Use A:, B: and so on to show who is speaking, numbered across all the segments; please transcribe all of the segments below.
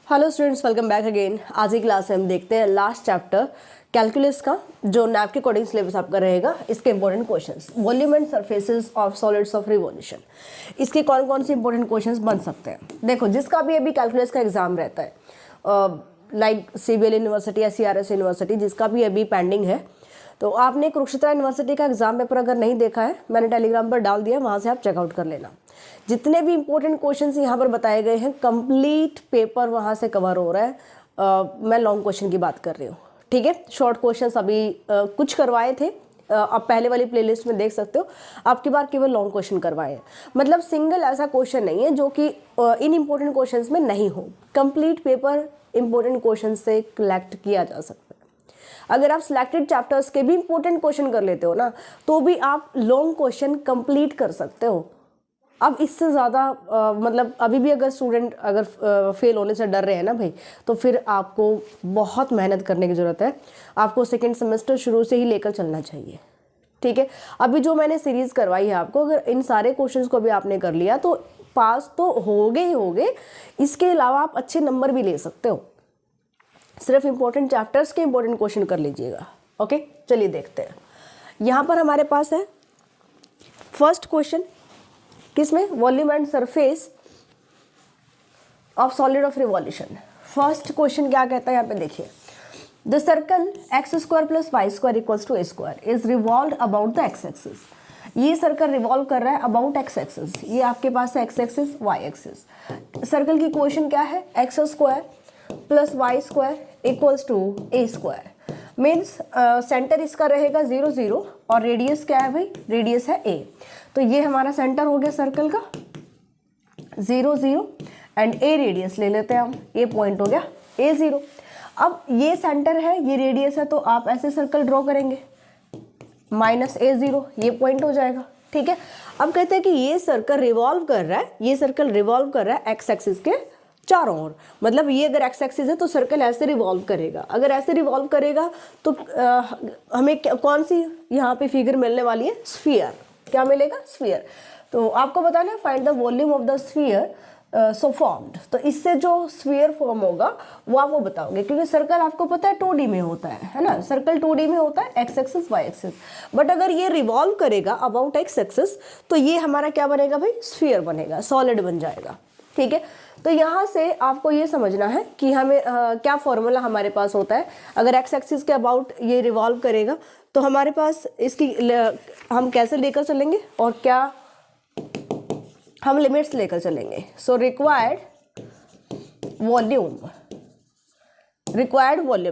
A: Hello students, welcome back again. आज की class में हम देखते हैं लास्ट चैप्टर कैलकुलस का, जो नैप के अकॉर्डिंग सिलेबस आपका रहेगा। इसके important questions, volume and surfaces of solids of revolution, इसके कौन कौन से इंपॉर्टेंट क्वेश्चंस बन सकते हैं। देखो, जिसका भी अभी कैलकुलस का एग्जाम रहता है, लाइक CBL यूनिवर्सिटी या CRS यूनिवर्सिटी, जिसका भी अभी पेंडिंग है, तो आपने कुरुक्षेत्र यूनिवर्सिटी का एग्जाम पेपर अगर नहीं देखा है, मैंने टेलीग्राम पर डाल दिया, वहाँ से आप चेकआउट कर लेना। जितने भी इंपॉर्टेंट क्वेश्चंस यहाँ पर बताए गए हैं, कंप्लीट पेपर वहाँ से कवर हो रहा है। मैं लॉन्ग क्वेश्चन की बात कर रही हूँ, ठीक है। शॉर्ट क्वेश्चंस अभी कुछ करवाए थे, आप पहले वाली प्लेलिस्ट में देख सकते हो। आपकी बार केवल लॉन्ग क्वेश्चन करवाए हैं, मतलब सिंगल ऐसा क्वेश्चन नहीं है जो कि इन इम्पोर्टेंट क्वेश्चंस में नहीं हो। कंप्लीट पेपर इंपॉर्टेंट क्वेश्चन से कलेक्ट किया जा सकता है। अगर आप सिलेक्टेड चैप्टर्स के भी इंपॉर्टेंट क्वेश्चन कर लेते हो ना, तो भी आप लॉन्ग क्वेश्चन कंप्लीट कर सकते हो। अब इससे ज़्यादा मतलब अभी भी अगर स्टूडेंट अगर फेल होने से डर रहे हैं ना भाई, तो फिर आपको बहुत मेहनत करने की ज़रूरत है। आपको सेकेंड सेमेस्टर शुरू से ही लेकर चलना चाहिए, ठीक है। अभी जो मैंने सीरीज़ करवाई है आपको, अगर इन सारे क्वेश्चंस को भी आपने कर लिया तो पास तो होगे ही होगे। इसके अलावा आप अच्छे नंबर भी ले सकते हो। सिर्फ इंपॉर्टेंट चैप्टर्स के इंपॉर्टेंट क्वेश्चन कर लीजिएगा, ओके। चलिए देखते हैं। यहाँ पर हमारे पास है फर्स्ट क्वेश्चन, किसमें, volume and surface of solid of revolution. First question क्या कहता है, यहाँ पे देखिए, the circle x² + y² = a² is revolve about the x axis. ये सर्कल रिवॉल्व कर रहा है अबाउट x एक्सिस। ये आपके पास है x axis, y axis. Circle की इक्वेशन क्या है, x² + y² = a²। Means centre इसका रहेगा 0 0 और रेडियस क्या है भाई, रेडियस है a। तो ये हमारा सेंटर हो गया सर्कल का 0 0 एंड a रेडियस ले लेते हैं हम, ये पॉइंट हो गया a0। अब ये सेंटर है, ये रेडियस है, तो आप ऐसे सर्कल ड्रॉ करेंगे -a0, ये पॉइंट हो जाएगा, ठीक है। अब कहते हैं कि ये सर्कल रिवॉल्व कर रहा है, ये सर्कल रिवॉल्व कर रहा है x एक्सिस के चारों ओर। मतलब ये अगर x एक्सिस है तो सर्कल ऐसे रिवॉल्व करेगा। अगर ऐसे रिवॉल्व करेगा तो हमें कौन सी यहाँ पे फिगर मिलने वाली है, स्फीयर। क्या मिलेगा, स्फीयर। तो आपको बताना है find the volume of the sphere so formed. तो इससे जो स्फीयर फॉर्म होगा वो आपको बताओगे, क्योंकि सर्कल आपको पता है 2D में होता है ना। सर्कल 2D में होता है, x axis y axis. But अगर ये रिवॉल्व करेगा अबाउट x एक्सिस तो ये हमारा क्या बनेगा भाई, स्फीयर बनेगा, सॉलिड बन जाएगा, ठीक है। तो यहाँ से आपको ये समझना है कि हमें क्या फॉर्मूला हमारे पास होता है। अगर x एक्सिस के अबाउट ये रिवॉल्व करेगा तो हमारे पास इसकी हम कैसे लेकर चलेंगे और क्या हम लिमिट्स लेकर चलेंगे। सो रिक्वायर्ड वॉल्यूम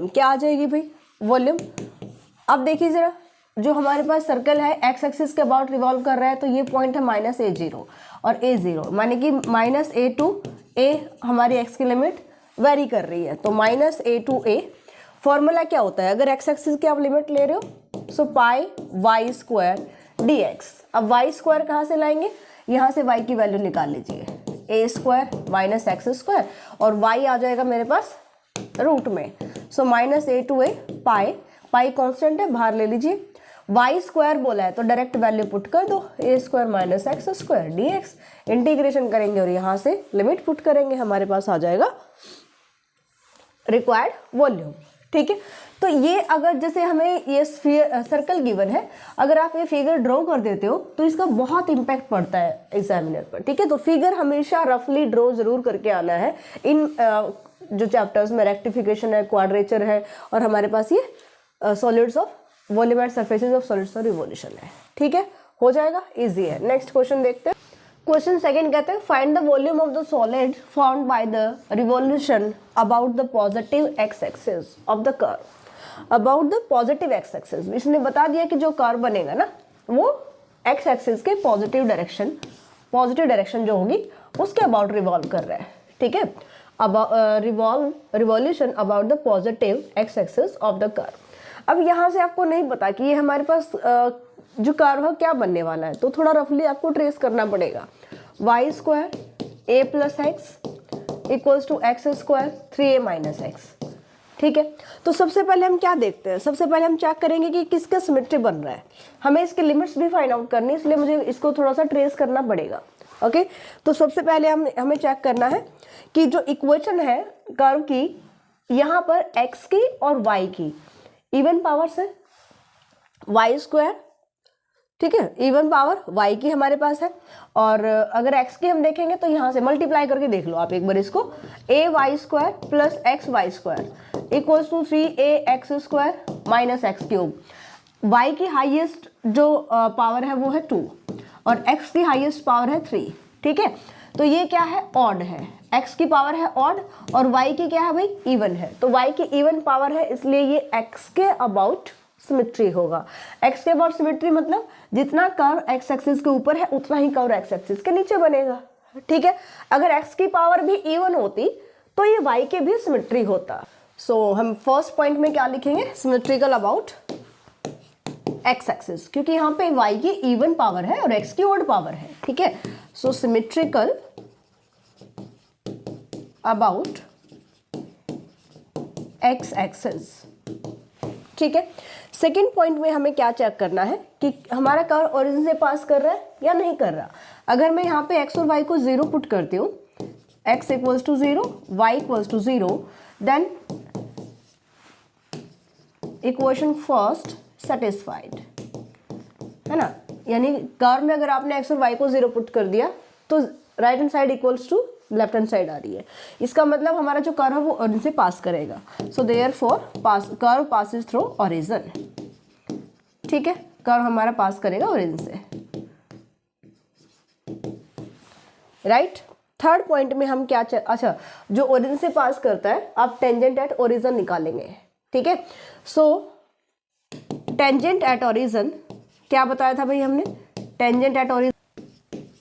A: क्या आ जाएगी भाई, वॉल्यूम। अब देखिए ज़रा, जो हमारे पास सर्कल है x एक्सिस के अबाउट रिवॉल्व कर रहा है, तो ये पॉइंट है -a0 और a0, माने कि -a to a हमारी x की लिमिट वेरी कर रही है, तो -a to a। फॉर्मूला क्या होता है, अगर x एक्सिस की आप लिमिट ले रहे हो, सो πy² dx। अब y² कहाँ से लाएंगे, यहाँ से y की वैल्यू निकाल लीजिए, a² - x² और y आ जाएगा मेरे पास रूट में। सो -a to a, pi constant है, बाहर ले लीजिए। y² बोला है तो डायरेक्ट वैल्यू पुट कर दो, a² - x² dx। इंटीग्रेशन करेंगे और यहाँ से लिमिट पुट करेंगे, हमारे पास आ जाएगा रिक्वायर्ड वॉल्यूम, ठीक है। तो ये अगर जैसे हमें ये सर्कल गिवन है, अगर आप ये फिगर ड्रॉ कर देते हो तो इसका बहुत इम्पैक्ट पड़ता है एग्जामिनर पर, ठीक है। तो फिगर हमेशा रफली ड्रॉ जरूर करके आना है। इन जो चैप्टर्स में रेक्टिफिकेशन है, क्वाड्रेचर है, और हमारे पास ये solids of volume and surfaces of solids of revolution है, ठीक है। हो जाएगा, इजी है। नेक्स्ट क्वेश्चन देखते हैं। क्वेश्चन सेकंड कहते हैं, find the volume of the solid found by the revolution about the positive x axis of the curve. About the positive x axis, इसने बता दिया कि जो कर्व बनेगा ना, वो x एक्सिस के पॉजिटिव डायरेक्शन जो होगी उसके अबाउट रिवॉल्व कर रहा है, ठीक है। Revolution about the positive x axis of the curve. अब यहाँ से आपको नहीं पता कि ये हमारे पास जो कर्व है क्या बनने वाला है, तो थोड़ा रफली आपको ट्रेस करना पड़ेगा। y² a + x = x² 3a - x, ठीक है। तो सबसे पहले हम क्या देखते हैं, सबसे पहले हम चेक करेंगे कि किसका सिमेट्री बन रहा है। हमें इसके लिमिट्स भी फाइंड आउट करनी है, इसलिए मुझे इसको थोड़ा सा ट्रेस करना पड़ेगा। ओके, तो सबसे पहले हमें चेक करना है कि जो इक्वेशन है कर्व की, यहाँ पर x की और y की इवन पावर्स है, वाई स्क्वायर, ठीक है, इवन पावर y की हमारे पास है। और अगर x की हम देखेंगे तो यहाँ से मल्टीप्लाई करके देख लो आप एक बार इसको, a y square plus x y square equals to 3ax square minus x cube. y की हाईएस्ट जो पावर है वो है 2 और x की हाईएस्ट पावर है 3, ठीक है। तो ये क्या है, ऑड है, x की पावर है ऑड और y की क्या है भाई, इवन है। तो y की इवन पावर है, इसलिए ये x के अबाउट सिमेट्री होगा। x के अबाउट सिमेट्री मतलब जितना कर्व x एक्सिस के ऊपर है उतना ही कर्व x एक्सिस के नीचे बनेगा, ठीक है। अगर x की पावर भी इवन होती तो ये y के भी सिमेट्री होता। सो हम फर्स्ट पॉइंट में क्या लिखेंगे, सिमेट्रिकल अबाउट x एक्सिस, क्योंकि यहाँ पे y की इवन पावर है और x की ऑड पावर है, ठीक है। सो सिमेट्रिकल अबाउट x एक्सिस, ठीक है। सेकेंड पॉइंट में हमें क्या चेक करना है कि हमारा कर्व ओरिजिन से पास कर रहा है या नहीं कर रहा। अगर मैं यहाँ पे x और y को 0 पुट करती हूँ, x equals to 0, y equals to 0, then equation first satisfied, है ना। यानी कर्व में अगर आपने x और y को 0 पुट कर दिया तो right hand side equals to left hand side आ रही है। इसका मतलब हमारा जो कर्व है वो ओरिजिन से पास करेगा। So therefore curve passes through origin, ठीक है, कर्व हमारा पास करेगा ओरिजिन से, राइट। थर्ड पॉइंट में हम क्या अच्छा, जो ओरिजिन से पास करता है आप टेंजेंट एट ओरिजिन निकालेंगे, ठीक है। सो टेंजेंट एट ओरिजिन क्या बताया था भाई हमने, tangent at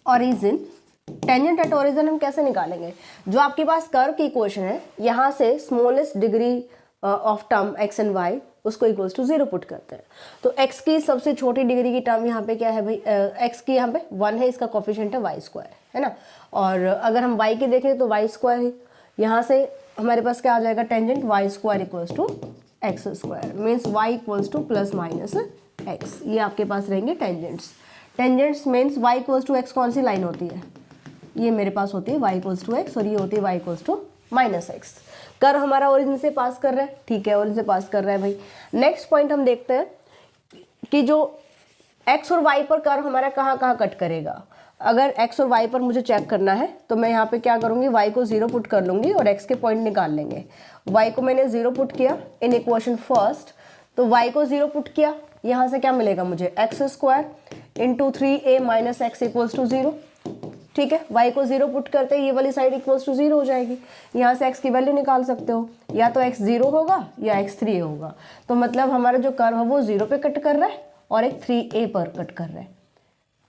A: origin, tangent at origin हम कैसे निकालेंगे, जो आपके पास कर्व की इक्वेशन है यहाँ से smallest degree of term x and y उसको इक्वल्स टू 0 पुट करते हैं। तो x की सबसे छोटी डिग्री की टर्म यहाँ पे क्या है भाई, x की यहाँ पे 1 है, इसका कोफिशिएंट है y स्क्वायर, है ना। और अगर हम y की देखें तो y स्क्वायर है, यहाँ से हमारे पास क्या आ जाएगा, tangent y square equals to x square, means y equals to plus minus x. ये आपके पास रहेंगे tangents. Tangents means y equals to x कौन सी लाइन होती है, ये मेरे पास होती है y इक्वल्स टू एक्स और ये होती है y equals to minus x. Curve हमारा ओरिजिन से पास कर रहा है, ठीक है, ओरिजिन से पास कर रहा है भाई। नेक्स्ट पॉइंट हम देखते हैं कि जो x और y पर कर्व हमारा कहाँ कहाँ कट करेगा। अगर x और y पर मुझे चेक करना है तो मैं यहाँ पे क्या करूँगी, y को 0 पुट कर लूँगी और x के पॉइंट निकाल लेंगे। y को मैंने 0 पुट किया इन इक्वेशन फर्स्ट, तो y को 0 पुट किया, यहाँ से क्या मिलेगा मुझे, x square into 3a minus x equals to 0, ठीक है। y को 0 पुट करते हैं, ये वाली साइड इक्वल्स टू 0 हो जाएगी। यहाँ से x की वैल्यू निकाल सकते हो, या तो x 0 होगा या x 3a होगा। तो मतलब हमारा जो कर्व है वो 0 पे कट कर रहा है और एक 3a पर कट कर रहा है,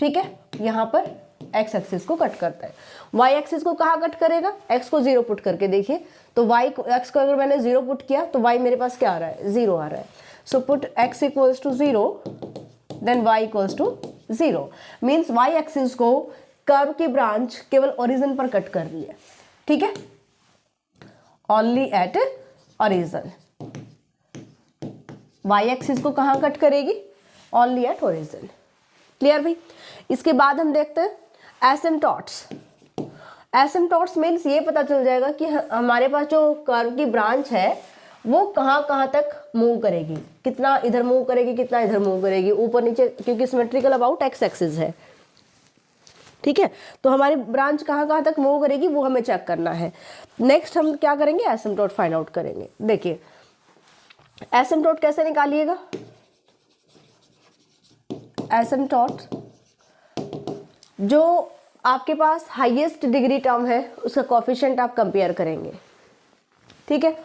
A: ठीक है। यहाँ पर x एक्सिस को कट करता है। y एक्सिस को कहाँ कट करेगा, x को 0 पुट करके देखिए, तो x को अगर मैंने 0 पुट किया तो y मेरे पास क्या आ रहा है, 0 आ रहा है। So put x equals to 0 then y equals to 0, means y axis को कर्व की ब्रांच केवल ओरिजिन पर कट कर रही है, ठीक है, only at origin. y axis को कहाँ कट करेगी, ओनली एट ओरिजिन, क्लियर भाई। इसके बाद हम देखते हैं एसिम्पटोट्स। एसिम्पटोट्स मीन्स ये पता चल जाएगा कि हमारे पास जो कर्व की ब्रांच है वो कहाँ कहाँ तक मूव करेगी, कितना इधर मूव करेगी, कितना इधर मूव करेगी, ऊपर नीचे, क्योंकि सिमेट्रिकल अबाउट x एक्सिस है, ठीक है। तो हमारी ब्रांच कहाँ कहाँ तक मूव करेगी वो हमें चेक करना है। नेक्स्ट हम क्या करेंगे, एसिम्पटोट फाइंड आउट करेंगे। देखिए एसिम्पटोट कैसे निकालिएगा, एसिम्पटोट जो आपके पास हाईएस्ट डिग्री टर्म है उसका कोफिशिएंट आप कंपेयर करेंगे, ठीक है।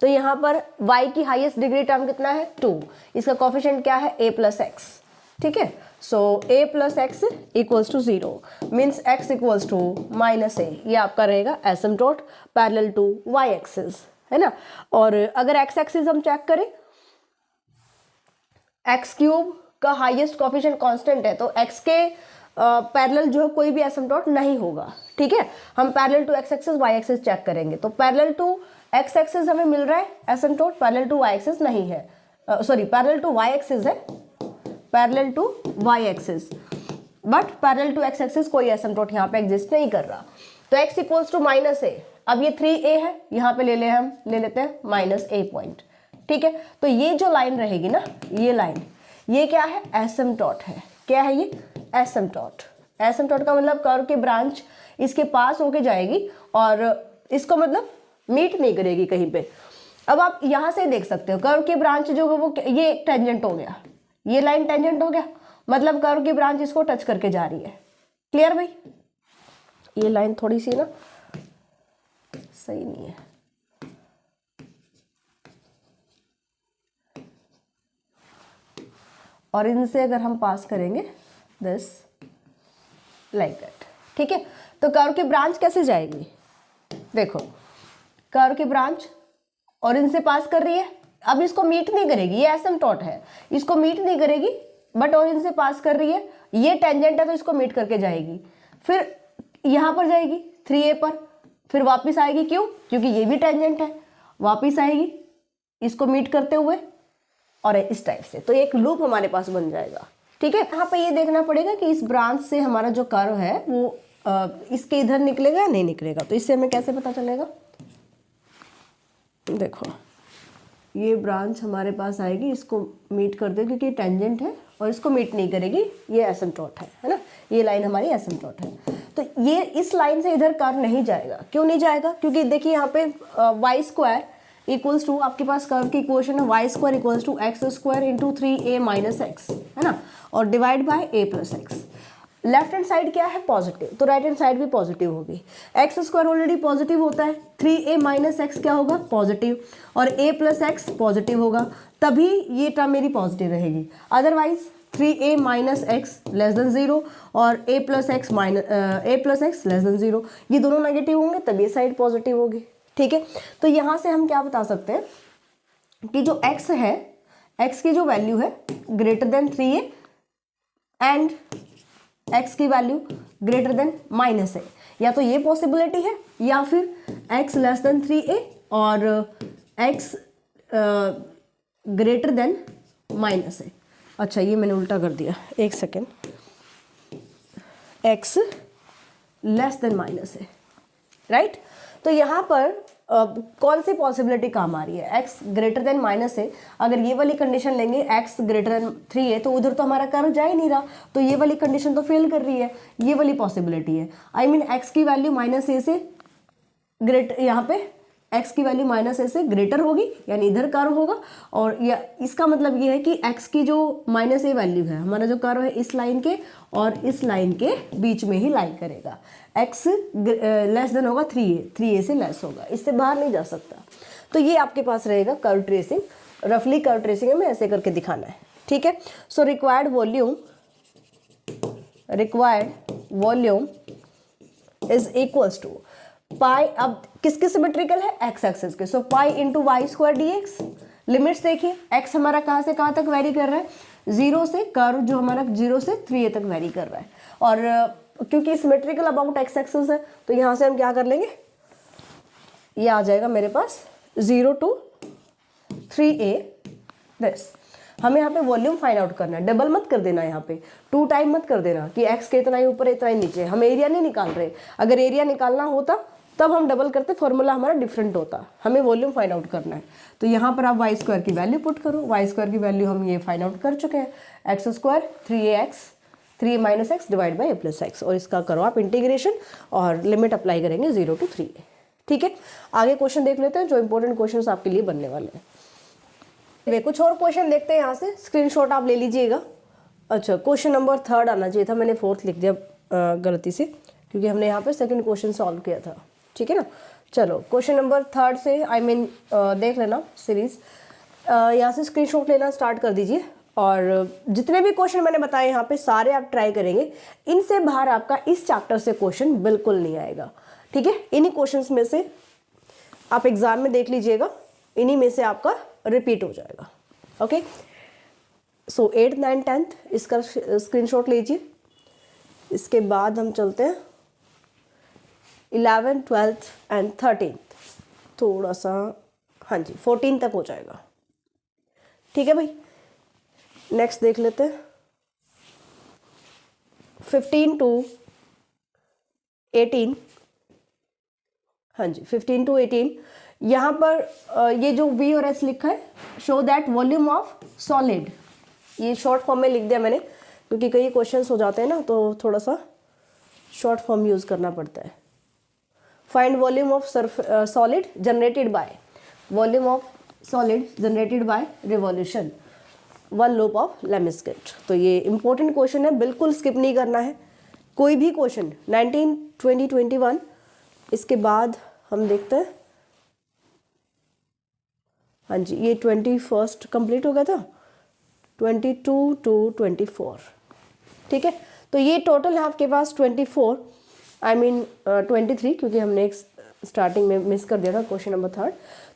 A: तो यहाँ पर y की हाईएस्ट डिग्री टर्म कितना है, 2, इसका कोफिशिएंट क्या है, a प्लस एक्स, ठीक है। So a plus x equals to 0, means x equals to minus a, ये आपका रहेगा asymptote parallel to y axis, है ना। और अगर x एक्सिस हम चेक करें, x क्यूब का हाईएस्ट कोफिशिएंट कांस्टेंट है, तो x के पैरेलल जो है कोई भी एसिम्पटोट नहीं होगा, ठीक है। हम parallel to x axis y axis check करेंगे, तो पैरेलल टू x एक्सिस हमें मिल रहा है asymptote, parallel to y axis नहीं है, sorry parallel to y axis है, parallel to y axis. But parallel to x axis कोई एसिम्पटोट यहाँ पे एग्जिस्ट नहीं कर रहा। तो x इक्वल्स टू माइनस ए, अब ये 3a है, यहाँ पे ले लेते हैं माइनस ए पॉइंट, ठीक है। तो ये जो लाइन रहेगी ना, ये लाइन, ये क्या है, एसिम्पटोट है। क्या है ये, एसिम्पटोट। एसिम्पटोट का मतलब कर्व की ब्रांच इसके पास होके जाएगी और इसको मतलब मीट नहीं करेगी कहीं पे। अब आप यहाँ से देख सकते हो कर्व की ब्रांच जो है वो, ये एक टेंजेंट हो गया, ये लाइन टेंजेंट हो गया, मतलब कर्व की ब्रांच इसको टच करके जा रही है। क्लियर भाई, ये लाइन थोड़ी सी ना सही नहीं है, और इनसे अगर हम पास करेंगे दिस लाइक दैट, ठीक है। तो कर्व की ब्रांच कैसे जाएगी, देखो कर्व की ब्रांच और इनसे पास कर रही है, अब इसको मीट नहीं करेगी, ये एसिम्पटोट है, इसको मीट नहीं करेगी, बट और इनसे पास कर रही है, ये टेंजेंट है तो इसको मीट करके जाएगी, फिर यहाँ पर जाएगी 3a पर, फिर वापस आएगी, क्यों, क्योंकि ये भी टेंजेंट है, वापस आएगी इसको मीट करते हुए और इस टाइप से। तो एक लूप हमारे पास बन जाएगा, ठीक है। यहाँ पे ये देखना पड़ेगा कि इस ब्रांच से हमारा जो कर्व है वो इसके इधर निकलेगा या नहीं निकलेगा। तो इससे हमें कैसे पता चलेगा, देखो ये ब्रांच हमारे पास आएगी, इसको मीट कर दे क्योंकि टेंजेंट है, और इसको मीट नहीं करेगी, ये एसिम्पटोट है ना, ये लाइन हमारी एसिम्पटोट है। तो ये इस लाइन से इधर कर्व नहीं जाएगा, क्यों नहीं जाएगा, क्योंकि देखिए यहाँ पे वाई स्क्वायर इक्वल्स टू, आपके पास कर्व की इक्वेशन है y square equals to x square into 3a minus x, है ना, और divide by a plus x. Left hand side क्या है, पॉजिटिव, तो राइट हैंड साइड भी पॉजिटिव होगी। एक्स स्क्वायर ऑलरेडी पॉजिटिव होता है, 3a माइनस एक्स क्या होगा, पॉजिटिव, और a प्लस एक्स पॉजिटिव होगा, तभी ये टर्म मेरी पॉजिटिव रहेगी। Otherwise 3a minus x less than 0 और a plus x less than 0, ये दोनों नेगेटिव होंगे तब ये साइड पॉजिटिव होगी, ठीक है। तो यहाँ से हम क्या बता सकते हैं कि जो x है, x की जो वैल्यू है greater than 3a and x की वैल्यू ग्रेटर देन माइनस है, या तो ये पॉसिबिलिटी है, या फिर x लेस देन 3a और x ग्रेटर देन माइनस है। अच्छा ये मैंने उल्टा कर दिया, एक second, x less than minus है, राइट। तो यहाँ पर कौन सी पॉसिबिलिटी काम आ रही है, x ग्रेटर देन माइनस है, अगर ये वाली कंडीशन लेंगे x ग्रेटर देन 3 है तो उधर तो हमारा कर्व जा ही नहीं रहा, तो ये वाली कंडीशन तो फेल कर रही है, ये वाली पॉसिबिलिटी है। आई मीन x की वैल्यू माइनस ए से ग्रेट, यहाँ पे x की वैल्यू माइनस ए से ग्रेटर होगी, यानी इधर कर्व होगा, और या इसका मतलब ये है कि x की जो माइनस ए वैल्यू है, हमारा जो कर्व है इस लाइन के और इस लाइन के बीच में ही लाई करेगा, x लेस देन होगा 3a से लेस होगा, इससे बाहर नहीं जा सकता। तो ये आपके पास रहेगा कर्व ट्रेसिंग, रफली कर्व ट्रेसिंग में ऐसे करके दिखाना है, ठीक है। So required volume is equals to pi, अब किसके सिमेट्रिकल है, एक्स एक्सिस के, so pi into y square d x. Limits देखिए, एक्स हमारा कहाँ से कहाँ तक वेरी कर रहा है, 0 से, कर्व जो हमारा 0 से 3a तक वेरी कर रहा है, और क्योंकि सिमेट्रिकल अबाउट एक्स एक्सिस है तो यहाँ से हम क्या कर लेंगे, ये आ जाएगा मेरे पास 0 to 3a दिस। हमें यहाँ पे वॉल्यूम फाइंड आउट करना है, डबल मत कर देना, यहाँ पे 2 टाइम मत कर देना कि x के इतना ही ऊपर इतना ही नीचे, हम एरिया नहीं निकाल रहे। अगर एरिया निकालना होता तब हम डबल करते, फॉर्मूला हमारा डिफरेंट होता, हमें वॉल्यूम फाइंड आउट करना है। तो यहाँ पर आप वाई स्क्वायर की वैल्यू पुट करो, वाई स्क्वायर की वैल्यू हम ये फाइंड आउट कर चुके हैं, x square 3a minus x divide by a plus x, और इसका करो आप इंटीग्रेशन और लिमिट अप्लाई करेंगे 0 to 3a, ठीक है। आगे क्वेश्चन देख लेते हैं जो इंपॉर्टेंट क्वेश्चन आपके लिए बनने वाले हैं। वे कुछ और क्वेश्चन देखते हैं, यहाँ से स्क्रीनशॉट आप ले लीजिएगा। अच्छा क्वेश्चन नंबर 3 आना चाहिए था, मैंने 4th लिख दिया गलती से, क्योंकि हमने यहाँ पे सेकंड क्वेश्चन सॉल्व किया था, ठीक है ना। चलो क्वेश्चन नंबर 3 से देख लेना सीरीज, यहाँ से स्क्रीनशॉट लेना स्टार्ट कर दीजिए, और जितने भी क्वेश्चन मैंने बताए यहाँ पे सारे आप ट्राई करेंगे, इनसे बाहर आपका इस चैप्टर से क्वेश्चन बिल्कुल नहीं आएगा, ठीक है। इन्हीं क्वेश्चंस में से आप एग्जाम में देख लीजिएगा, इन्हीं में से आपका रिपीट हो जाएगा, ओके। सो 8th 9th 10th इसका स्क्रीनशॉट लीजिए। इसके बाद हम चलते हैं 11th 12th एंड 13th, थोड़ा सा, हाँ जी 14 तक हो जाएगा, ठीक है भाई। नेक्स्ट देख लेते हैं 15 to 18, हाँ जी 15 to 18, यहाँ पर ये जो V और S लिखा है, show that volume of solid, ये शॉर्ट फॉर्म में लिख दिया मैंने क्योंकि कई क्वेश्चंस हो जाते हैं ना, तो थोड़ा सा शॉर्ट फॉर्म यूज़ करना पड़ता है। Find volume of solid generated by, volume of solid generated by revolution, 1 loop of lemniscate. तो ये इंपॉर्टेंट क्वेश्चन है, बिल्कुल स्किप नहीं करना है कोई भी क्वेश्चन। 19, 20, 21, इसके बाद हम देखते हैं, हाँ जी ये 21 कंप्लीट हो गया था, 22 to 24, ठीक है। तो ये टोटल है आपके पास 24, आई मीन 23, क्योंकि हमने एक स्टार्टिंग में मिस कर दिया था क्वेश्चन नंबर 3।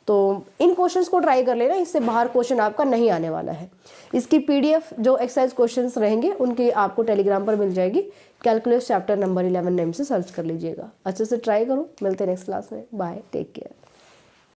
A: तो इन क्वेश्चंस को ट्राई कर लेना, इससे बाहर क्वेश्चन आपका नहीं आने वाला है। इसकी PDF जो एक्सरसाइज क्वेश्चंस रहेंगे उनकी आपको टेलीग्राम पर मिल जाएगी, कैलकुलस चैप्टर नंबर 11 नेम से सर्च कर लीजिएगा। अच्छे से ट्राई करो, मिलते हैं नेक्स्ट क्लास में, बाय, टेक केयर।